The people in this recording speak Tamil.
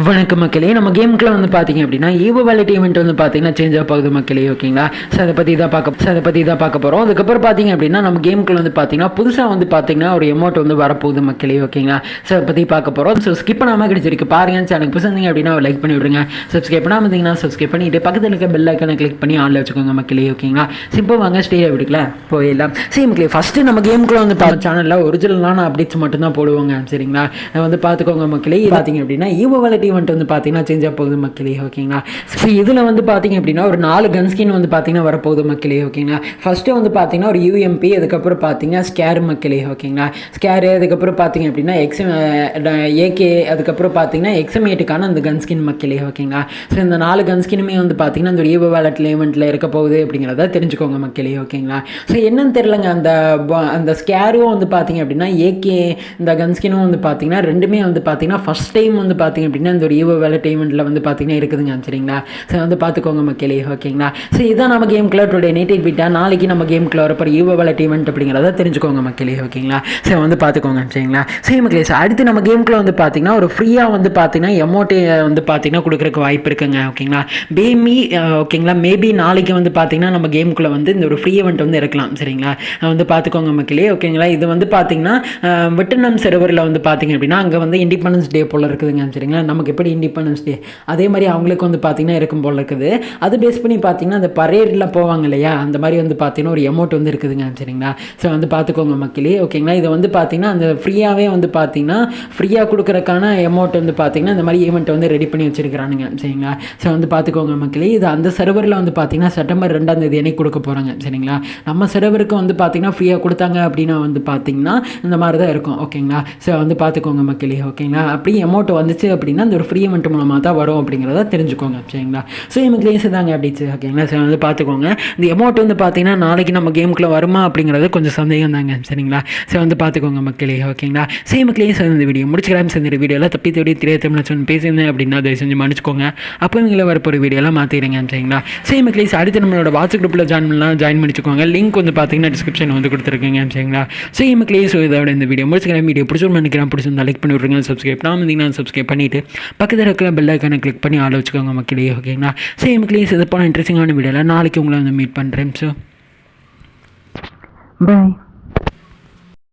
வணக்கம் மக்களே. நம்ம கேமுக்குள்ள வந்து பார்த்தீங்க அப்படின்னா ஈவோ வேலட் ஈவெண்ட் வந்து பார்த்தீங்கன்னா சேஞ்ச் ஆக போகுது மக்களே. ஓகேங்களா? ஸோ அதை பற்றி தான் பார்க்க போகிறோம். அதுக்கப்புறம் பார்த்தீங்க அப்படின்னா நம்ம கேமுக்குள்ள வந்து பார்த்தீங்கன்னா புதுசாக வந்து பார்த்தீங்கன்னா ஒரு எமௌண்ட் வந்து வரப்போகுது மக்களே. ஓகேங்களா? ஸோ அதை பற்றி பார்க்க போகிறோம். ஸோ ஸ்கிப் பண்ணாமல் கிடைச்சிருக்கு பாருங்க. சேனலுக்கு புதுசாக அப்படின்னா லைக் பண்ணி விடுங்க. சப்ஸ்கிரைப் பண்ணாமல் இருந்தீங்கன்னா சப்ஸ்கிரைப் பண்ணிட்டு பக்கத்தில் இருக்க பெல் ஐக்கனை கிளிக் பண்ணி ஆன்ல வச்சுக்கோங்க மக்களே. ஓகேங்களா? சிம்பிள் வாங்க ஸ்டே விடுக்கல போயிடலாம். சரி மக்களே, ஃபஸ்ட்டு நம்ம கேமுக்குள்ள வந்து சேனலில் ஒரிஜினலான அப்டேட்ஸ் மட்டும்தான் போடுவாங்க. சரிங்களா? வந்து பார்த்துக்கோங்க மக்களே. பார்த்தீங்க அப்படின்னா ஈவோ வேலட் ஈவெண்ட் வந்து பார்த்தீங்கன்னா சேஞ்ச் ஆக போகுது மக்களே. ஓகேங்களா? ஸோ இதில் வந்து பார்த்தீங்க அப்படின்னா ஒரு 4 கன் ஸ்கின் வந்து பார்த்தீங்கன்னா வரப்போகுது மக்களே. ஓகேங்களா? ஃபஸ்ட்டு வந்து பார்த்தீங்கன்னா ஒரு யூஎம்பி, அதுக்கப்புறம் பார்த்தீங்கன்னா ஸ்கேர் மக்களே. ஓகேங்களா? ஸ்கேரு, அதுக்கப்புறம் பார்த்தீங்க அப்படின்னா ஏகே, அதுக்கப்புறம் பார்த்தீங்கன்னா எக்ஸமேட்டுக்கான அந்த கன் ஸ்கின் மக்களே. ஓகேங்களா? ஸோ இந்த 4 கன் ஸ்கினுமே வந்து பார்த்தீங்கன்னா இந்த ஈவோ வேலட் ஈவெண்ட்டில் இருக்க போகுது அப்படிங்கிறத தெரிஞ்சுக்கோங்க மக்களே. ஓகேங்களா? ஸோ என்னன்னு தெரிலங்க, அந்த ஸ்கேரும் வந்து பார்த்தீங்க அப்படின்னா ஏகே இந்த கன் ஸ்கினும் வந்து பார்த்தீங்கன்னா ரெண்டுமே வந்து பார்த்தீங்கன்னா ஃபஸ்ட் டைம் வந்து பார்த்தீங்க அப்படின்னா இந்த ஒரு ஈவோ வேலட் ஈவெண்ட்டில் வந்து பார்த்தீங்கன்னா இருக்குதுங்க. சரிங்களா? ஸோ வந்து பார்த்துக்கோங்க மக்களே. ஓகேங்களா? ஸோ இதான் நம்ம கேமுக்குள்ள டுடே நைட் பிட்டா நாளைக்கு நம்ம கேமுக்குள்ள வரப்போ ஈவோ வேலட் ஈவெண்ட் அப்படிங்கிறத தெரிஞ்சுக்கோங்க மக்களே. ஓகேங்களா? ஸோ வந்து பார்த்துக்கோங்க. சரிங்களா? சரி மக்களே, ஸோ அடுத்து நம்ம கேமுக்குள்ள வந்து பார்த்தீங்கன்னா ஒரு ஃப்ரீயாக வந்து பார்த்தீங்கன்னா எமௌண்ட்டு வந்து பார்த்தீங்கன்னா கொடுக்குறக்கு வாய்ப்பு இருக்குங்க. ஓகேங்களா? ஓகேங்களா? மேபி நாளைக்கு வந்து பார்த்தீங்கன்னா நம்ம கேமுக்குள்ள வந்து இந்த ஒரு ஃப்ரீ ஈவெண்ட் வந்து இருக்கலாம். சரிங்களா? வந்து பார்த்துக்கோங்க மக்களே. ஓகேங்களா? இது வந்து பார்த்தீங்கன்னா விட்டனம் சர்வரில் வந்து பார்த்தீங்க அப்படின்னா அங்கே வந்து இண்டிபெண்டன்ஸ் டே போல் இருக்குதுங்க. சரிங்களா? நமக்கு எப்படி இண்டிபெண்டன்ஸ் டே அதே மாதிரி அவங்களுக்கு வந்து பார்த்தீங்கன்னா இருக்கும் போல் இருக்குது. அது பேஸ் பண்ணி பார்த்தீங்கன்னா அந்த பரேடில் போவாங்க இல்லையா, அந்த மாதிரி வந்து பார்த்தீங்கன்னா ஒரு அமௌண்ட் வந்து இருக்குதுங்க. சரிங்களா? ஸோ வந்து பார்த்துக்கோங்க மக்களே. ஓகேங்களா? இது வந்து பார்த்தீங்கன்னா அந்த ஃப்ரீயாகவே வந்து பார்த்தீங்கன்னா ஃப்ரீயாக கொடுக்குறக்கான அமௌண்ட் வந்து பார்த்தீங்கன்னா இந்த மாதிரி ஈவெண்ட் வந்து ரெடி பண்ணி வச்சுருக்கிறானுங்க. சரிங்களா? ஸோ வந்து பார்த்துக்கோங்க மக்களே. இது அந்த சர்வரில் வந்து பார்த்தீங்கன்னா செப்டம்பர் 2ஆம் தேதி அன்னைக்கு கொடுக்க போகிறாங்க. சரிங்களா? நம்ம சர்வருக்கு வந்து பார்த்தீங்கன்னா ஃப்ரீயாக கொடுத்தாங்க அப்படின்னா வந்து பார்த்தீங்கன்னா இந்த மாதிரி தான் இருக்கும். ஓகேங்களா? ஸோ வந்து பார்த்துக்கோங்க மக்களே. ஓகேங்களா? அப்படி அமௌண்ட் வந்துச்சு அப்படின்னா இந்த ஒரு ஃப்ரீ ஈவெண்ட் மூலமாக தான் வரும் அப்படிங்கிறத தெரிஞ்சுக்கோங்க. சரிங்களா? ஸோ எங்களுக்கு தாங்க அப்படிச்சு. ஓகேங்களா? ஸோ வந்து பார்த்துக்கோங்க. இந்த அமௌண்ட் வந்து பார்த்தீங்கன்னா நாளைக்கு நம்ம கேமுக்குள்ளே வருமா அப்படிங்கிறது கொஞ்சம் சந்தேகம் தாங்க. சரிங்களா? ஸோ வந்து பார்த்துக்கோங்க மக்களே. ஓகேங்களா? சரி மக்களே, ஸோ இந்த வீடியோ முடிச்சுக்கலாம். இந்த வீடியோவில் தப்பி தேடி தெரியாத சொன்ன பேசியிருந்தேன் அப்படின்னா அதை செஞ்சு மன்னிச்சுக்கோங்க. அப்போ இவங்களை வரப்போகிற வீடியோலாம் மாற்றிடுங்க. சரிங்களா? சரி மக்களே, அடுத்து நம்மளோட வாட்ஸ்அப் குரூப்பில் ஜாயின் பண்ணிச்சுக்கோங்க. லிங்க் வந்து பார்த்தீங்கன்னா டிஸ்கிரிப்ஷன் வந்து கொடுத்துருக்கேங்க. சரிங்களா? சரி மக்களே, ஸோ இதோட இந்த வீடியோ முடிச்சுக்கலாம். வீடியோ பிடிச்சோன்னு நினைக்கிறேன். பிடிச்சிருந்தா லைக் பண்ணி விட்ருங்க. சப்ஸ்கிரைப் நான் சப்ஸ்கிரைப் பண்ணிவிட்டு பக்கத்தில் இருக்கிற பெல் ஐக்கானை கிளிக் பண்ணி ஆள வச்சுக்கோங்க மக்களே. ஓகேங்களா? சரி மக்களே, இது போன இன்ட்ரெஸ்டிங்கான வீடியோவில் நாளைக்கு உங்களை வந்து மீட் பண்ணுறேன். So bye.